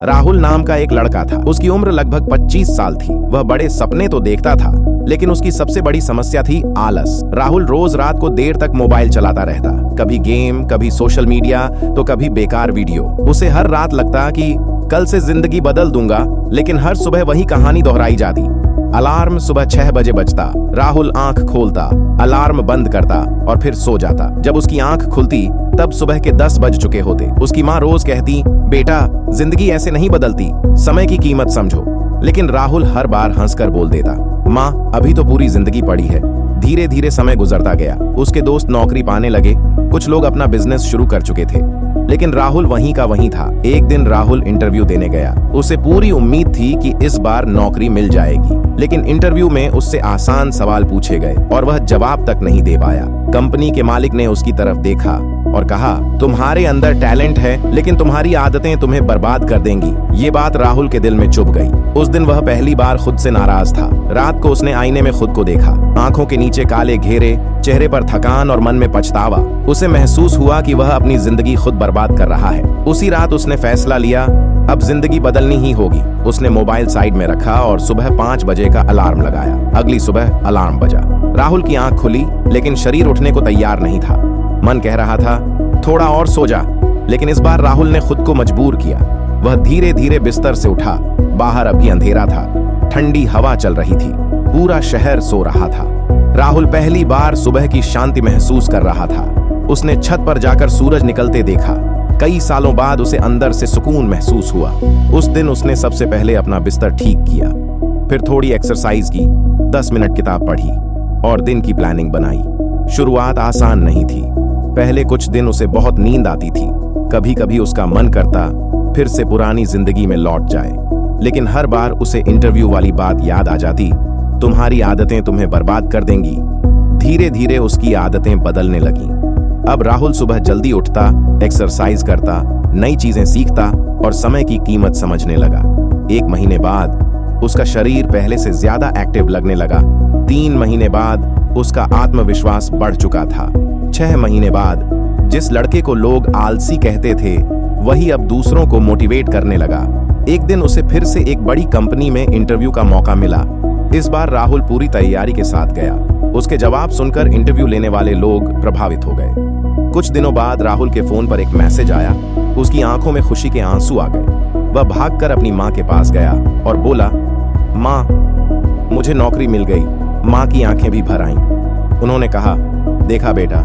राहुल नाम का एक लड़का था। उसकी उम्र लगभग 25 साल थी। वह बड़े सपने तो देखता था, लेकिन उसकी सबसे बड़ी समस्या थी आलस। राहुल रोज रात को देर तक मोबाइल चलाता रहता, कभी गेम, कभी सोशल मीडिया, तो कभी बेकार वीडियो। उसे हर रात लगता कि कल से जिंदगी बदल दूंगा, लेकिन हर सुबह वही कहानी दोहराई जाती। अलार्म सुबह 6 बजे बजता, राहुल आंख खोलता, अलार्म बंद करता और फिर सो जाता। जब उसकी आंख खुलती तब सुबह के 10 बज चुके होते। उसकी माँ रोज कहती, बेटा जिंदगी ऐसे नहीं बदलती, समय की कीमत समझो। लेकिन राहुल हर बार हंसकर बोल देता, माँ अभी तो पूरी जिंदगी पड़ी है। धीरे धीरे समय गुजरता गया। उसके दोस्त नौकरी पाने लगे, कुछ लोग अपना बिजनेस शुरू कर चुके थे, लेकिन राहुल वहीं का वहीं था। एक दिन राहुल इंटरव्यू देने गया। उसे पूरी उम्मीद थी कि इस बार नौकरी मिल जाएगी, लेकिन इंटरव्यू में उससे आसान सवाल पूछे गए और वह जवाब तक नहीं दे पाया। कंपनी के मालिक ने उसकी तरफ देखा और कहा, तुम्हारे अंदर टैलेंट है, लेकिन तुम्हारी आदतें तुम्हें बर्बाद कर देंगी। ये बात राहुल के दिल में चुभ गई। उस दिन वह पहली बार खुद से नाराज था। रात को उसने आईने में खुद को देखा। आंखों के नीचे काले घेरे, चेहरे पर थकान और मन में पछतावा। उसे महसूस हुआ कि वह अपनी जिंदगी खुद बर्बाद कर रहा है। उसी रात उसने फैसला लिया, अब जिंदगी बदलनी ही होगी। उसने मोबाइल साइड में रखा और सुबह 5 बजे का अलार्म लगाया। अगली सुबह अलार्म बजा। राहुल की आंख खुली, लेकिन शरीर उठने को तैयार नहीं था। मन कह रहा था, थोड़ा और सो जा, लेकिन इस बार राहुल ने खुद को मजबूर किया। वह धीरे धीरे बिस्तर से उठा। बाहर अभी अंधेरा था, ठंडी हवा चल रही थी, पूरा शहर सो रहा था। राहुल पहली बार सुबह की शांति महसूस कर रहा था। उसने छत पर जाकर सूरज निकलते देखा। कई सालों बाद उसे अंदर से सुकून महसूस हुआ। उस दिन उसने सबसे पहले अपना बिस्तर ठीक किया, फिर थोड़ी एक्सरसाइज की, 10 मिनट किताब पढ़ी और दिन की प्लानिंग बनाई। शुरुआत आसान नहीं थी। पहले कुछ दिन उसे बहुत नींद आती थी। कभी कभी उसका मन करता फिर से पुरानी जिंदगी में लौट जाए, लेकिन हर बार उसे इंटरव्यू वाली बात याद आ जाती, तुम्हारी आदतें तुम्हें बर्बाद कर देंगी। धीरे धीरे उसकी आदतें बदलने लगीं। अब राहुल सुबह जल्दी उठता, एक्सरसाइज करता, नई चीजें सीखता और समय की कीमत समझने लगा। 1 महीने बाद उसका शरीर पहले से ज्यादा एक्टिव लगने लगा। 3 महीने बाद उसका आत्मविश्वास बढ़ चुका था। 6 महीने बाद जिस लड़के को लोग आलसी कहते थे, वही अब दूसरों को मोटिवेट करने लगा। एक दिन उसे फिर से एक बड़ी कंपनी में इंटरव्यू का मौका मिला। इस बार राहुल पूरी तैयारी के साथ गया। उसके जवाब सुनकर इंटरव्यू लेने वाले लोग प्रभावित हो गए। कुछ दिनों बाद राहुल के फोन पर एक मैसेज आया। उसकी आंखों में खुशी के आंसू आ गए। वह भागकर अपनी माँ के पास गया और बोला, माँ मुझे नौकरी मिल गई। माँ की आंखें भी भर आईं। उन्होंने कहा, देखा बेटा,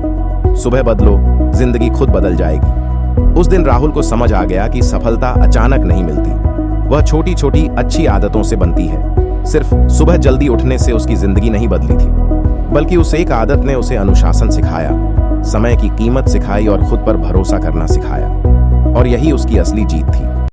सुबह बदलो, जिंदगी खुद बदल जाएगी। उस दिन राहुल को समझ आ गया कि सफलता अचानक नहीं मिलती, वह छोटी छोटी अच्छी आदतों से बनती है। सिर्फ सुबह जल्दी उठने से उसकी जिंदगी नहीं बदली थी, बल्कि उस एक आदत ने उसे अनुशासन सिखाया, समय की कीमत सिखाई और खुद पर भरोसा करना सिखाया। और यही उसकी असली जीत थी।